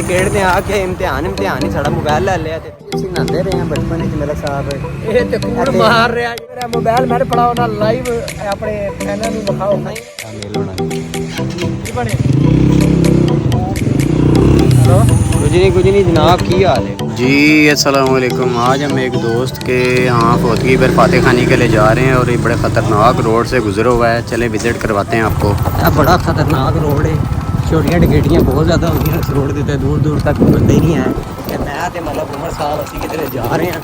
Ticket ने आके इम्तिहान ही साड़ा मोबाइल ले लिया ते नहाते रहे हैं बचपन में मेरा साहब ये ते कूड़ मार रहा है मेरा मोबाइल मैंने पड़ा होना लाइव अपने फैनां नूं दिखाओ नहीं मेल होना की बने हेलो कुछ नहीं जनाब की हाल है जी अस्सलाम वालेकुम। आज हम एक दोस्त के यहाँ फौतगी पर फाते खानी के लिए जा रहे हैं और ये बड़े ख़तरनाक रोड से गुजरा हुआ है। चले विज़िट करवाते हैं आपको। बड़ा ख़तरनाक रोड है, छोटियां टिकेटियाँ बहुत ज़्यादा होंगी इस रोड के दूर दूर तक बंदे ही नहीं है। मैं तो मतलब उमर साहब असी किधरे जा रहे हैं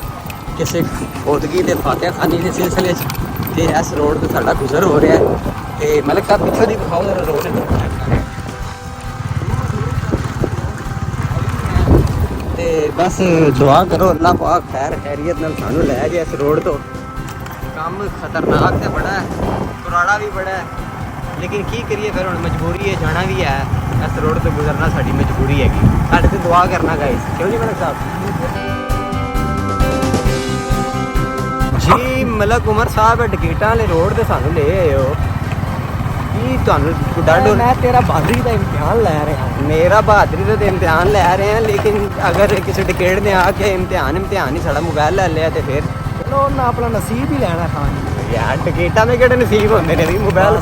किसी फौतगी के फाते खानी के सिलसिले तो इस रोड से साड़ा गुजर हो रहा है तो मलिक साहब पिछों की दिखाओ जरा रोड बस दुआ करो अल्लाह पाक खैर खैरियत नाल सानू लै जाए इस रोड तो। काम खतरनाक तो बड़ा है, कुराड़ा भी बड़ा है, लेकिन की करिए फिर हुण मजबूरी है, जाना भी है। इस रोड तो गुजरना साडी मजबूरी हैगी, साडे ते दुआ करना गाइस, क्यों जी मलिक साहब जी। मलिक उमर साहब टिकटां वाले रोड ते सानू ले आए हो मैं तेरा बहादरी का इम्तिहान लै रहा हूँ। मेरा बहादरी का इम्तिहान लै रहे हैं, लेकिन अगर किसी टिकट ने आके इम्तिहान ही साड़ा मोबाइल ले लिया तो फिर चलो ना अपना नसीब ही लेना खान यार। टिकटा में किहड़े नसीब होंगे ने मोबाइल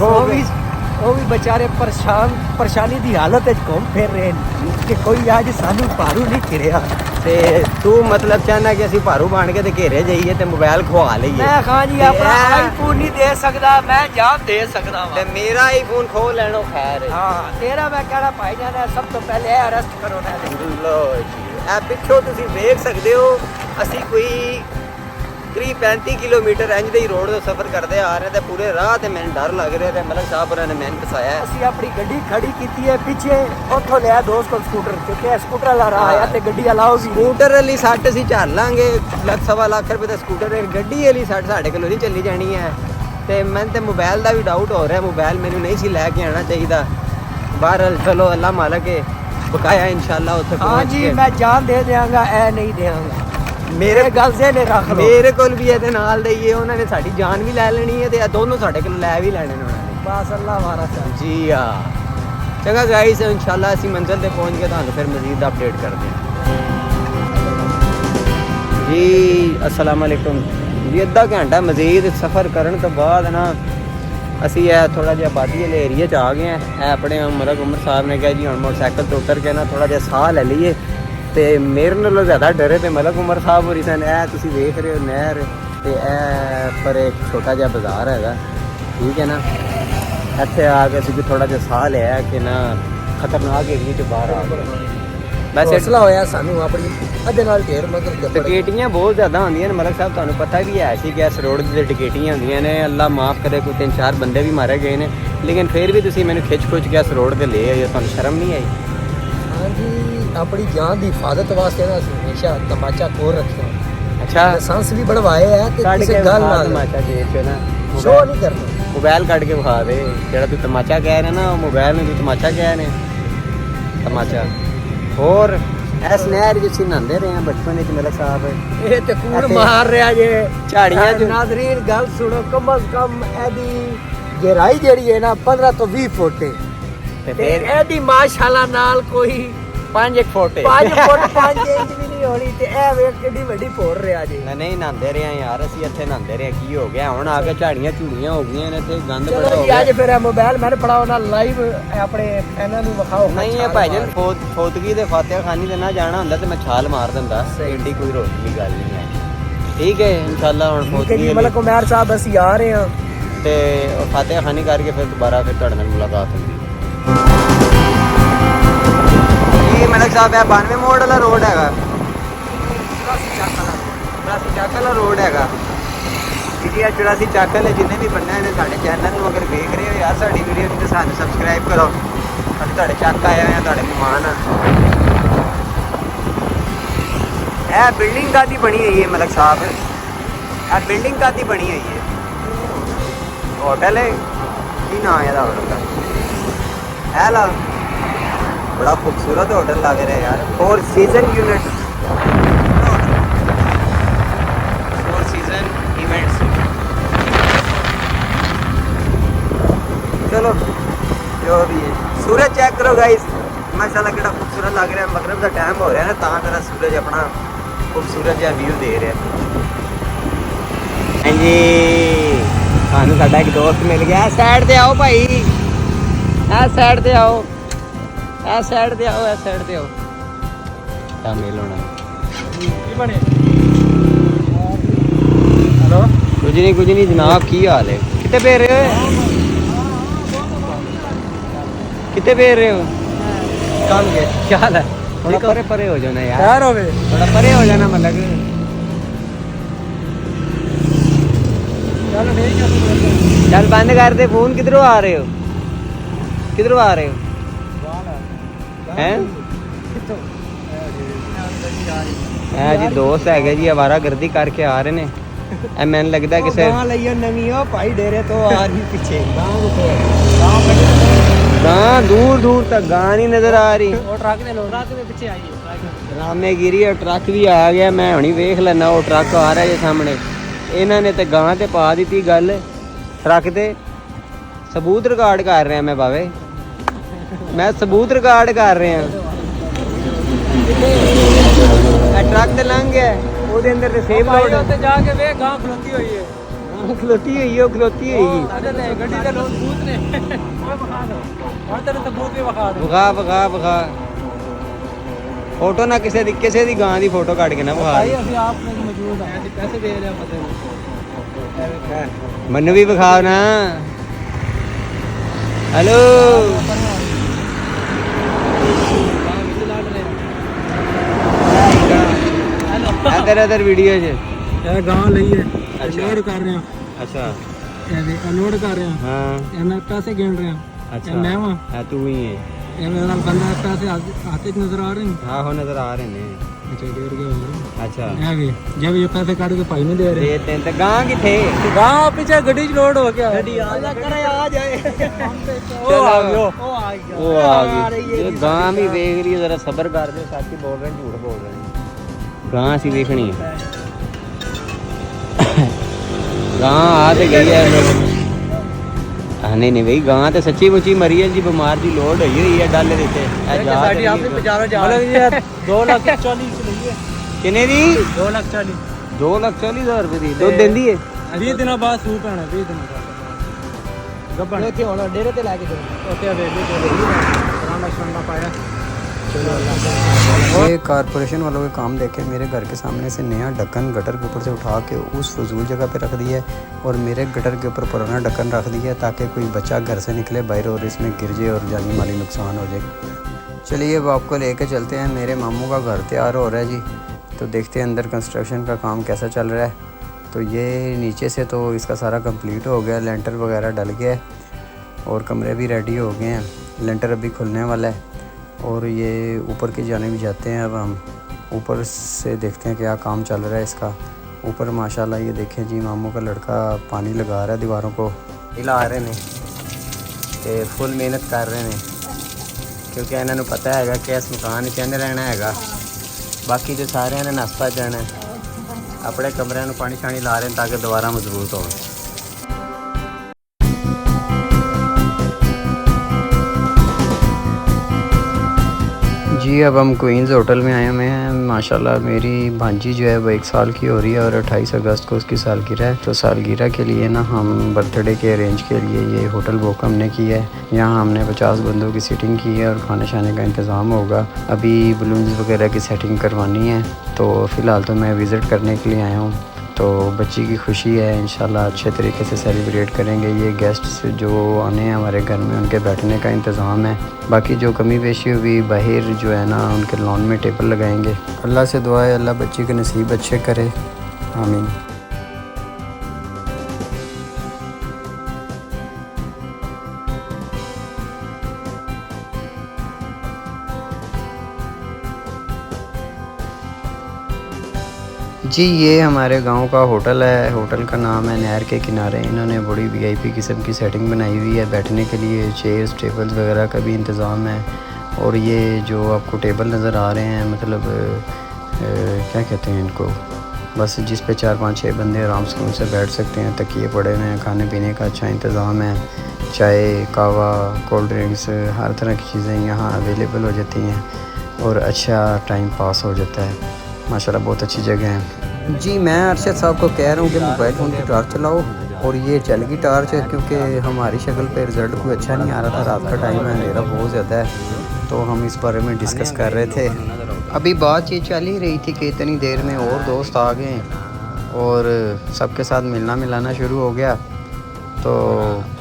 वो भी बेचारे परेशानी की हालत घूम फिर रहे हैं कि कोई अज सानू भारू नहीं घिरिया ते तू मतलब चाहना कि असीं भारू बन के घेरे जाइए तो मोबाइल खवा लीए। मैं खान जी अपना आईफोन नहीं दे सकता, मैं जान दे सकता ते मेरा आईफोन खो लेनो खैर। हाँ तेरा मैं कहना भाई जाना सब तो पहले अरेस्ट करो ना। लो जी ए पिछों तुसीं देख सकते हो असीं कोई 30-35 किलोमीटर इंज दे रोड तो सफर करते आ रहे थे। पूरे राह ते मैंने डर लग रहा है, मलिक साहब ने मैंने फसाया। असीं अपनी गड्डी खड़ी की है पीछे उतों लिया दोस्त को स्कूटर क्योंकि स्कूटर वाला राह आया तो गड्डी अलाओ भी स्कूटर वाली सट असीं झल लांगे ₹1.5 लाख का स्कूटर है, गड्डी वाली सट साढ़े कोलों नहीं चली जानी है। तो मैंने तो मोबाइल का भी डाउट हो रहा है, मोबाइल मैंने नहीं सी लैके आना चाहिए। बहरहाल चलो अल्लाह मालक है, बकाया इंशाल्लाह उत्थे पहुंच जी मैं जान दे देंगा ए नहीं देंगा। मेरे गल से ने रख लो मेरे कोल भी ਇਹਦੇ ਨਾਲ ਦੇ ਹੀ ਉਹਨਾਂ ਨੇ ਸਾਡੀ ਜਾਨ ਵੀ ਲੈ ਲੈਣੀ ਹੈ ਤੇ ਦੋਨੋਂ ਸਾਡੇ ਕੋਲ ਲੈ ਵੀ ਲੈਣੇ ਨੇ ਉਹਨਾਂ ਨੇ। ਬਸ ਅੱਲਾਹ ਵਾਰਾ ਜੀ ਆ ਚੰਗਾ ਗਾਇਸ इंशाल्लाह ਅਸੀਂ ਮੰਜ਼ਿਲ ਤੇ ਪਹੁੰਚ ਕੇ ਤੁਹਾਨੂੰ ਫਿਰ ਮਜ਼ੀਦ ਅਪਡੇਟ ਕਰਦੇ ਹਾਂ ਜੀ। अस्सलाम वालेकुम जी। ਅੱਧਾ ਘੰਟਾ ਮਜ਼ੀਦ ਸਫ਼ਰ ਕਰਨ ਤੋਂ ਬਾਅਦ ਨਾ ਅਸੀਂ ਇਹ ਥੋੜਾ ਜਿਹਾ ਆਬਾਦੀ ਵਾਲੇ ਏਰੀਆ 'ਚ ਆ ਗਏ ਆ। ਇਹ ਆਪਣੇ ਮਲਿਕ ਉਮਰ ਸਾਹਿਬ ਨੇ ਕਿਹਾ ਜੀ ਹੁਣ ਮੋਟਰਸਾਈਕਲ ਤੋਂ ਉਤਰ ਕੇ ਨਾ ਥੋੜਾ ਜਿਹਾ ਸਾਹ ਲੈ ਲਈਏ ਤੇ ਮੇਰੇ ਨਾਲੋਂ ਜ਼ਿਆਦਾ ਡਰੇ ਤੇ ਮਲਿਕ ਉਮਰ ਸਾਹਿਬ ਹੋਰੀ ਸਨ। ਇਹ ਤੁਸੀਂ ਵੇਖ ਰਹੇ ਹੋ ਨਹਿਰ ਤੇ ਇਹ ਪਰ ਇੱਕ ਛੋਟਾ ਜਿਹਾ ਬਾਜ਼ਾਰ ਹੈਗਾ, ਠੀਕ ਹੈ ਨਾ। ਇੱਥੇ ਆ ਕੇ ਅਸੀਂ ਥੋੜਾ ਜਿਹਾ ਸਾਹ ਲਿਆ ਕਿ ਨਾ ਖਤਰਨਾਕ ਏਰੀਏ 'ਚ ਬਾਹਰ ਆ ਗਏ। ਵੈਸੇ ਹੌਸਲਾ ਹੋਇਆ ਸਾਨੂੰ ਆਪਣੀ ਅੱਧੇ ਨਾਲ ਢੇਰ ਮਗਰ ਟਿਕਟੀਆਂ ਬਹੁਤ ਜ਼ਿਆਦਾ ਹੁੰਦੀਆਂ ਨੇ ਮਲਿਕ ਸਾਹਿਬ, ਤੁਹਾਨੂੰ ਪਤਾ ਵੀ ਹੈ ਸੀ ਕਿ ਇਸ ਰੋਡ ਦੀ ਟਿਕਟੀਆਂ ਹੁੰਦੀਆਂ ਨੇ। ਅੱਲਾ ਮਾਫ ਕਰੇ ਕੋਈ 3-4 ਬੰਦੇ ਵੀ ਮਾਰੇ ਗਏ ਨੇ, ਲੇਕਿਨ ਫਿਰ ਵੀ ਤੁਸੀਂ ਮੈਨੂੰ ਖਿੱਚ ਕੇ ਇਸ ਰੋਡ ਤੇ ਲੈ ਆਏ, ਤੁਹਾਨੂੰ ਸ਼ਰਮ ਨਹੀਂ ਆਈ? ਹਾਂਜੀ अपनी जान की हिफाजत वास्ते ना हमेशा तमाचा कोल रखियो। अच्छा लाइसेंस भी बनवाए है ते किसी गल ना तमाचा जेब च ना शो नहीं करना। मोबाइल कट के विखा दे जेड़ा तू तमाचा कह रहा ना, मोबाइल में तू तमाचा कह रहे तमाचा। और इस नहर जिस नहाते रहे हैं बचपन में मलिक साहब ये ते कूड़ मार रहा जे झाड़ियां च। नाज़रीन गल सुनो, कम अज कम एदी गहराई जेड़ी है ना 15 तो 20 फुट है ते एदी माशाल्लाह नाल कोई 5 फुट 5 फुट 5 इंच भी नहीं होनी ते ए ਵੇਖ ਕਿੱਡੀ ਵੱਡੀ ਭੋਰ ਰਿਹਾ ਜੀ। ਨਹੀਂ ਨਹਾਉਂਦੇ ਰਹੇ ਯਾਰ ਅਸੀਂ ਇੱਥੇ ਨਹਾਉਂਦੇ ਰਹੇ, ਕੀ ਹੋ ਗਿਆ ਹੁਣ ਆ ਕੇ ਝਾੜੀਆਂ ਝੂੜੀਆਂ ਹੋ ਗਈਆਂ ਨੇ ਤੇ ਗੰਦ ਬੜਾ ਹੋ ਗਿਆ। ਅੱਜ ਫਿਰ ਇਹ ਮੋਬਾਈਲ ਮੈਨੇ ਪੜਾਓ ਨਾ ਲਾਈਵ ਆਪਣੇ ਇਹਨਾਂ ਨੂੰ ਵਿਖਾਓ। ਨਹੀਂ ਇਹ ਭਾਈ ਜਾਨ ਫੌਤਗੀ ਦੇ ਫਾਤਿਹਾ ਖਾਨੀ ਤੇ ਨਾ ਜਾਣਾ ਹੁੰਦਾ ਤੇ ਮੈਂ ਛਾਲ ਮਾਰ ਦਿੰਦਾ, ਐਡੀ ਕੋਈ ਰੋਕ ਦੀ ਗੱਲ ਨਹੀਂ ਹੈ। ਠੀਕ ਹੈ ਇੰਸ਼ਾਅੱਲਾ ਹੁਣ ਫੌਤਗੀ ਮਲਿਕ ਉਮਰ ਸਾਹਿਬ ਅਸੀਂ ਆ ਰਹੇ ਹਾਂ ਤੇ ਫਾਤਿਹਾ ਖਾਨੀ ਕਰਕੇ ਫਿਰ ਦੁਬਾਰਾ ਫਿਰ ਤੁਹਾਡੇ ਨਾਲ ਮੁਲਾਕਾਤ ਹੋਊਗੀ। मलिक साहब है 92 मोड़ वाला रोड है, 84 ਚੱਕ वाला रोड है जी। 84 ਚੱਕ वाले जिन्हें भी बनना है साढ़े चैनल में अगर देख रहे हो यार साड़ी वीडियो तो सानू सबसक्राइब करो। अभी तुहाडे ਚੱਕ आए हैं, तुहाडे मेहमान है। बिल्डिंग कादी बनी हुई है मलिक साहब, है बिल्डिंग कादी बनी हुई है? होटल है की ना है होटल का है ला बड़ा खूबसूरत होटल लग रहा है यार। 4 सीजन यूनिट 4 सीजन इवेंट्स। चलो जो भी है सूरज चेक करो गाइस, माशाल्लाह कितना खूबसूरत लग रहा है। मगरिब का टाइम हो रहा है ना, तां जरा सूरज अपना खूबसूरत जिहा व्यू दे रहा है। हाँ जी, सानू साडा एक दोस्त मिल गया। साइड ते आओ भाई, ए साइड ते आओ, ए साइड ते आओ, ए साइड ते आओ। क्या मेल होना हेलो, कुछ नहीं जनाब, की हाल है? कितने पे रहे हो? कितने पे रहे हो? कम के क्या हाल है? थोड़ा परे परे हो जाना यार, तैयार हो गए? थोड़ा परे हो जाना, मतलब चलो ठीक है। चल बंद कर दे फोन। किधरों आ रहे हो? किधरों आ रहे हो? हैं? है जी दोस्त है जी, आवारा गर्दी करके आ रहे ने। ए मैंने लगता किसे नवी हो भाई, डेरे तो आ रही पीछे। गां दूर दूर तक गां नहीं नजर आ रही। ट्रक के पीछे आई रामेगिरी और ट्रक भी आ गया। मैं हुणी वेख लेना, वो ट्रक आ रहा है सामने। इन्हों ने तो गां ते पा दी गल ट्रक ते। सबूत रिकॉर्ड कर रहा मैं बावे, मैं सबूत रिकॉर्ड कर रहा। ट्रक ते लंघ गया, ਉਹਦੇ ਅੰਦਰ ਤੇ ਸੇਫ ਲੋਡ ਉੱਤੇ ਜਾ ਕੇ ਵੇ ਗਾਂ ਖਲੋਤੀ ਹੋਈ ਹੈ। ਖਲੋਤੀ ਹੋਈ ਉਹ ਖਲੋਤੀ ਹੋਈ ਗੱਡੀ ਦੇ ਲੋਕ ਬੂਤ ਨੇ। ਓਏ ਵਿਖਾ ਦੋ, ਹੁਣ ਤੈਨੂੰ ਸਬੂਤ ਵੀ ਵਿਖਾ ਦੋ। ਵਿਖਾ ਫੋਟੋ ਨਾ ਕਿਸੇ ਦੀ ਗਾਂ ਦੀ ਫੋਟੋ ਕੱਢ ਕੇ ਨਾ ਵਿਖਾ। ਭਾਈ ਅਸੀਂ ਆਪ ਵਿੱਚ ਮੌਜੂਦ ਆ, ਅਸੀਂ ਪੈਸੇ ਦੇ ਰਹੇ ਪਤਾ ਨਹੀਂ। ਮੈਨੂੰ ਵੀ ਵਿਖਾਓ ਨਾ। ਹੈਲੋ, इधर वीडियो ਇਹ ਗਾਂ ਲਈ ਹੈ, ਲੋਡ ਕਰ ਰਹੇ ਹਾਂ। अच्छा ਇਹ ਲੋਡ ਕਰ ਰਹੇ ਹਾਂ। हाँ ਇਹਨਾਂ ਪੈਸੇ ਗਿਣ ਰਹੇ ਹਾਂ। अच्छा मैं वां है तू ही है। ਇਹ ਮੇਰੇ ਨਾਲ ਬੰਦਾ ਪੈਸੇ ਹੱਥ 'ਚ ਨਜ਼ਰ ਆ ਰਹੇ ਨੇ। हाँ हो नजर आ रहे हैं। ਅੱਛਾ ਡੇਢ ਕੇ ਹੋ ਗਏ। अच्छा ਇਹ ਵੀ ਜਦ ਇਹ ਪੈਸੇ ਕੱਢ ਕੇ ਭਾਈ ਨੂੰ ਦੇ ਰਹੇ। देते हैं तो गां किथे? ਗਾਂ ਪਿੱਛੇ ਗੱਡੀ 'ਚ ਲੋਡ ਹੋ ਗਿਆ। ਗੱਡੀ ਆ ਕਰੇ ਆ ਜਾਏ। चलो, ਉਹ ਆ ਗਿਆ। वो आ गई। ये गां भी देख रही है, जरा सब्र कर दो। साथी बोल रहे हैं, झूठ बोल रहे हैं। गां सी देखनी है। गां आ तो गई है। नहीं भाई, गां तो सच्ची मुच्ची मरी है जी, बीमार जी लोड हुई है डाले देते। ਸਾਡੀ ਆਪਣੀ ਬਾਜ਼ਾਰੋਂ ਜਾ ਰਹੀ ਹੈ। 2,40,000 ਲਈ ਹੈ। किन्ने दी? 2,40,000 2,40,000 रुपए दी दुध देंदी है। 20 ਦਿਨਾਂ ਬਾਅਦ ਸੂਪ ਆਣਾ। 20 ਦਿਨਾਂ ਬਾਅਦ ਗੱਬਣ ਇੱਥੇ ਹੁਣ ਡੇਰੇ ਤੇ ਲੈ ਕੇ ਜਾਓ। ਉੱਥੇ ਵੇਲੇ ਤੇ ਪੁਰਾਣਾ ਸ਼ੰਡਾ ਪਾਇਆ। ये कारपोरेशन वालों के काम देखे, मेरे घर के सामने से नया ढक्कन गटर के ऊपर से उठा के उस फजूल जगह पे रख दिया है और मेरे गटर के ऊपर पुराना ढक्कन रख दिया है ताकि कोई बच्चा घर से निकले बाहर और इसमें गिर जाए और जानी माली नुकसान हो जाए। चलिए अब आपको लेके चलते हैं। मेरे मामू का घर तैयार हो रहा है जी, तो देखते हैं अंदर कंस्ट्रक्शन का काम कैसा चल रहा है। तो ये नीचे से तो इसका सारा कंप्लीट हो गया, लेंटर वगैरह डल गया है और कमरे भी रेडी हो गए हैं। लेंटर अभी खुलने वाला है और ये ऊपर की जाने भी जाते हैं। अब हम ऊपर से देखते हैं क्या काम चल रहा है इसका। ऊपर माशाल्लाह ये देखें जी, मामू का लड़का पानी लगा रहा है दीवारों को, हिला रहे ने ते फुल मेहनत कर रहे हैं क्योंकि इन्होंने पता है कि इस मकान च रहना है। बाकी जो सारे ने नस्ता जाना है, अपने कमरे में पानी शानी ला रहे हैं ताकि दोबारा मजबूत हो। जी अब हम क्वींस होटल में आए हुए हैं। माशाल्लाह मेरी भांजी जो है वो 1 साल की हो रही है और 28 अगस्त को उसकी सालगिरह है। तो सालगिरह के लिए ना हम बर्थडे के अरेंज के लिए ये होटल बुक हमने की है। यहाँ हमने 50 बंदों की सीटिंग की है और खाने शाने का इंतज़ाम होगा। अभी बलून्स वगैरह की सेटिंग करवानी है, तो फ़िलहाल तो मैं विज़िट करने के लिए आया हूँ। तो बच्ची की खुशी है, इंशाल्लाह अच्छे तरीके से सेलिब्रेट करेंगे। ये गेस्ट्स जो आने हैं हमारे घर में, उनके बैठने का इंतज़ाम है। बाकी जो कमी पेशी हुई बाहर जो है ना, उनके लॉन में टेबल लगाएंगे। अल्लाह से दुआ है अल्लाह बच्ची के नसीब अच्छे करे, आमीन। जी ये हमारे गांव का होटल है। होटल का नाम है नहर के किनारे। इन्होंने बड़ी वीआईपी किस्म की सेटिंग बनाई हुई है। बैठने के लिए चेयर्स टेबल्स वगैरह का भी इंतज़ाम है। और ये जो आपको टेबल नज़र आ रहे हैं, मतलब क्या कहते हैं इनको, बस जिस पे 4, 5, 6 बंदे आराम से बैठ सकते हैं। तकिए पड़े हुए हैं, खाने पीने का अच्छा इंतज़ाम है। चाय, कहवा, कोल्ड ड्रिंक्स, हर तरह की चीज़ें यहाँ अवेलेबल हो जाती हैं और अच्छा टाइम पास हो जाता है। माशाल्लाह बहुत अच्छी जगह है जी। मैं अरशद साहब को कह रहा हूँ कि मोबाइल फ़ोन की टार्च चलाओ, और ये चल गई टार्च क्योंकि हमारी शक्ल पे रिज़ल्ट कोई अच्छा नहीं आ रहा था। रात का टाइम है, अंधेरा बहुत ज़्यादा है, तो हम इस बारे में डिस्कस कर रहे थे। अभी बात ये चल ही रही थी कि इतनी देर में और दोस्त आ गए और सबके साथ मिलना मिलाना शुरू हो गया, तो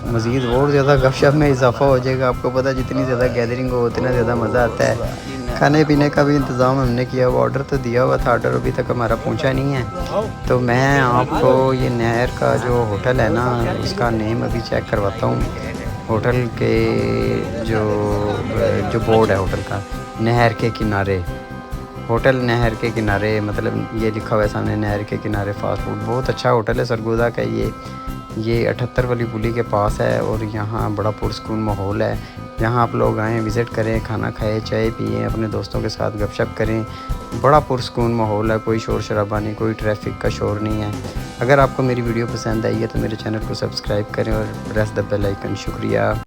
मज़ीद और ज़्यादा गपशप में इजाफा हो जाएगा। आपको पता है जितनी ज़्यादा गैदरिंग हो उतना ज़्यादा मज़ा आता है। खाने पीने का भी इंतज़ाम हमने किया हुआ, ऑर्डर तो दिया हुआ था, ऑर्डर अभी तक हमारा पहुंचा नहीं है। तो मैं आपको ये नहर का जो होटल है ना, उसका नेम अभी चेक करवाता हूँ। होटल के जो बोर्ड है होटल का, नहर के किनारे, होटल नहर के किनारे, मतलब ये लिखा हुआ है सामने, नहर के किनारे फास्ट फूड। बहुत अच्छा होटल है सरगोदा का। ये 78 वाली पुली के पास है और यहाँ बड़ा पुरस्कून माहौल है। यहाँ आप लोग आएँ, विज़िट करें, खाना खाएं, चाय पिएं, अपने दोस्तों के साथ गपशप करें। बड़ा पुरस्कून माहौल है, कोई शोर शराबा नहीं, कोई ट्रैफिक का शोर नहीं है। अगर आपको मेरी वीडियो पसंद आई है तो मेरे चैनल को सब्सक्राइब करें और प्रेस द बेल आइकन। शुक्रिया।